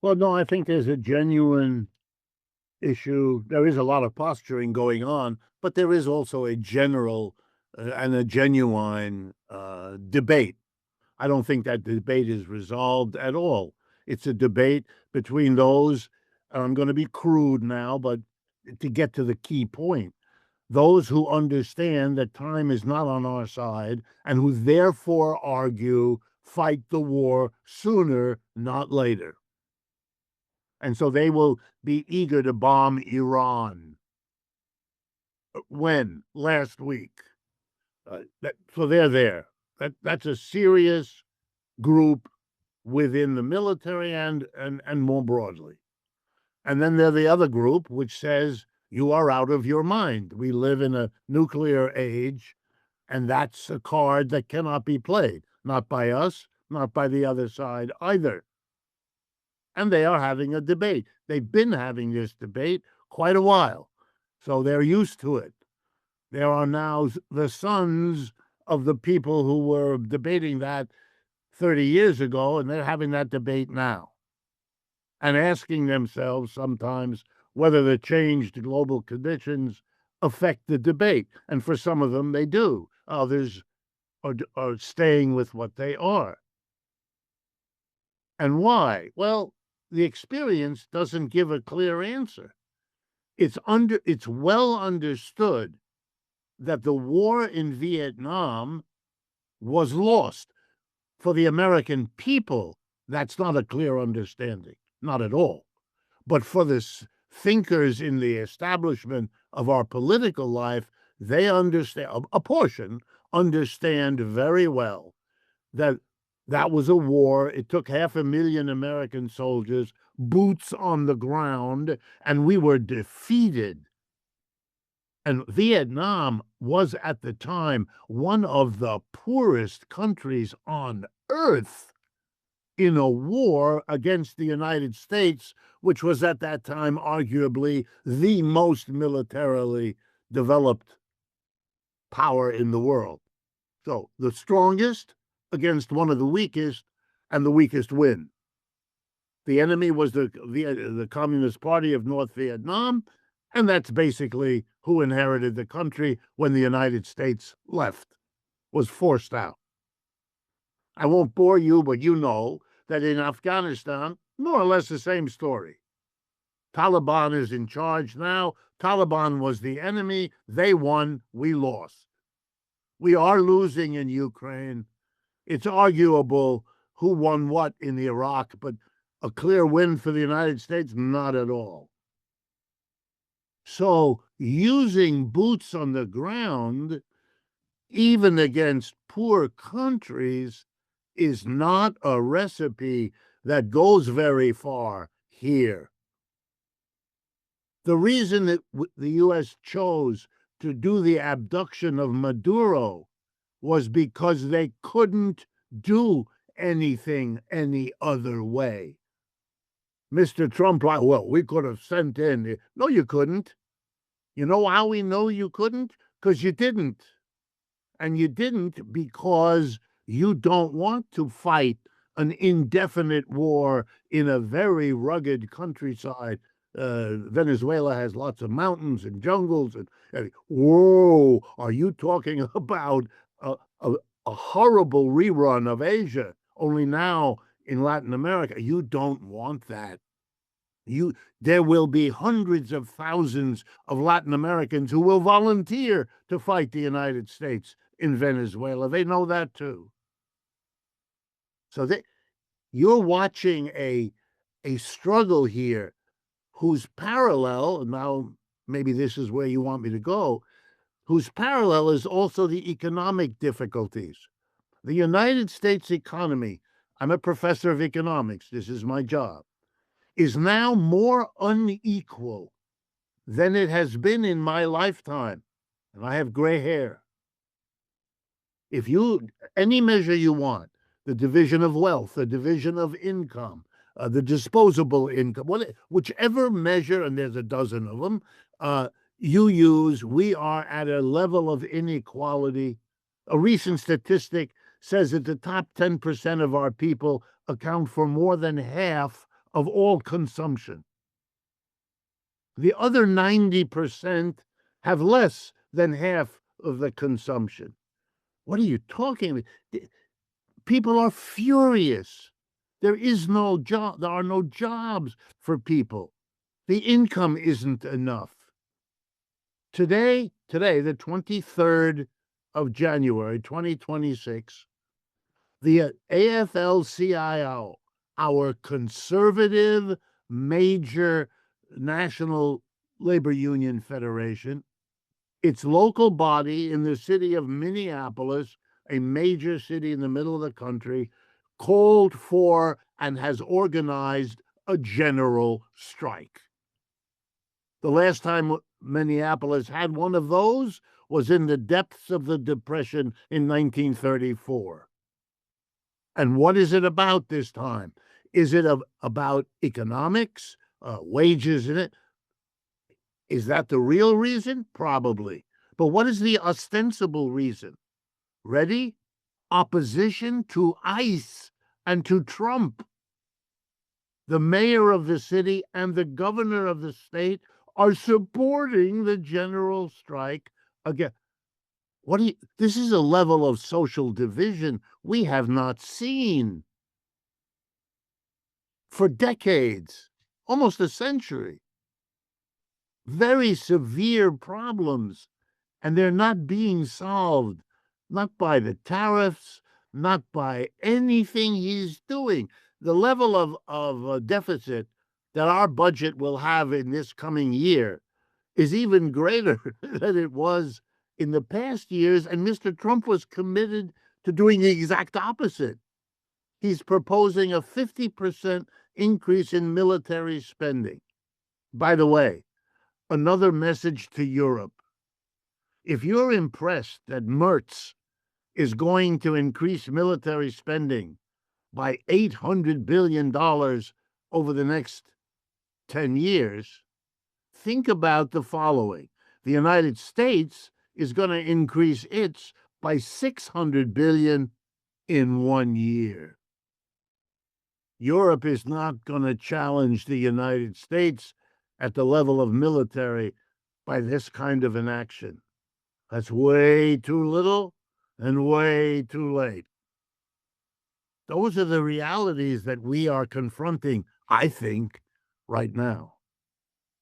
Well, no, I think there's a genuine issue. There is a lot of posturing going on, but there is also a general and a genuine debate. I don't think that debate is resolved at all. It's a debate between those, and I'm going to be crude now, but to get to the key point, those who understand that time is not on our side and who therefore argue fight the war sooner, not later. And so they will be eager to bomb Iran. When? Last week. So they're there. That's a serious group within the military and more broadly. And then there's the other group, which says you are out of your mind. We live in a nuclear age, and that's a card that cannot be played, not by us, not by the other side either. And they are having a debate. They've been having this debate quite a while, so they're used to it. There are now the sons of the people who were debating that 30 years ago, and they're having that debate now and asking themselves sometimes whether the changed global conditions affect the debate. And for some of them, they do. Others are staying with what they are. And why? Well, the experience doesn't give a clear answer. It's well understood that the war in Vietnam was lost. For the American people, that's not a clear understanding, not at all. But for the thinkers in the establishment of our political life, they understand, a portion understand very well that that was a war. It took 500,000 American soldiers, boots on the ground, and we were defeated. And Vietnam was at the time one of the poorest countries on earth in a war against the United States, which was at that time arguably the most militarily developed power in the world. So the strongest against one of the weakest, and the weakest win. The enemy was the Communist Party of North Vietnam, and that's basically who inherited the country when the United States left, was forced out. I won't bore you, but you know that in Afghanistan, more or less the same story. Taliban is in charge now. Taliban was the enemy. They won. We lost. We are losing in Ukraine. It's arguable who won what in Iraq, but a clear win for the United States, not at all. So using boots on the ground, even against poor countries, is not a recipe that goes very far here. The reason that the U.S. chose to do the abduction of Maduro was because they couldn't do anything any other way. Mr. Trump, well, we could have sent in. No, you couldn't. You know how we know you couldn't? Because you didn't. And you didn't because you don't want to fight an indefinite war in a very rugged countryside. Venezuela has lots of mountains and jungles. And whoa, are you talking about a horrible rerun of Asia, only now in Latin America? You don't want that. There will be hundreds of thousands of Latin Americans who will volunteer to fight the United States in Venezuela. They know that too. So you're watching a struggle here whose parallel, and now maybe this is where you want me to go, whose parallel is also the economic difficulties. The United States economy, I'm a professor of economics, this is my job, is now more unequal than it has been in my lifetime. And I have gray hair. If any measure you want, the division of wealth, the division of income, the disposable income, whichever measure, and there's a dozen of them, you use, we are at a level of inequality. A recent statistic says that the top 10% of our people account for more than half of all consumption. The other 90% have less than half of the consumption. What are you talking about? People are furious. There is no job. There are no jobs for people. The income isn't enough. Today, the 23rd of January, 2026, the AFL-CIO, our conservative major national labor union federation, its local body in the city of Minneapolis, a major city in the middle of the country, called for and has organized a general strike. The last time Minneapolis had one of those was in the depths of the Depression in 1934. And what is it about this time? Is it about economics, wages in it? Is that the real reason? Probably. But what is the ostensible reason? Ready? Opposition to ICE and to Trump. The mayor of the city and the governor of the state are supporting the general strike again. This is a level of social division we have not seen for decades, almost a century. Very severe problems, and they're not being solved, not by the tariffs, not by anything he's doing. The level of deficit that our budget will have in this coming year is even greater than it was in the past years, and Mr. Trump was committed to doing the exact opposite. He's proposing a 50% increase in military spending. By the way, another message to Europe. If you're impressed that Merz is going to increase military spending by $800 billion over the next 10 years, think about the following. The United States is going to increase its by $600 billion in 1 year. Europe is not going to challenge the United States at the level of military by this kind of an action. That's way too little and way too late. Those are the realities that we are confronting, I think, right now.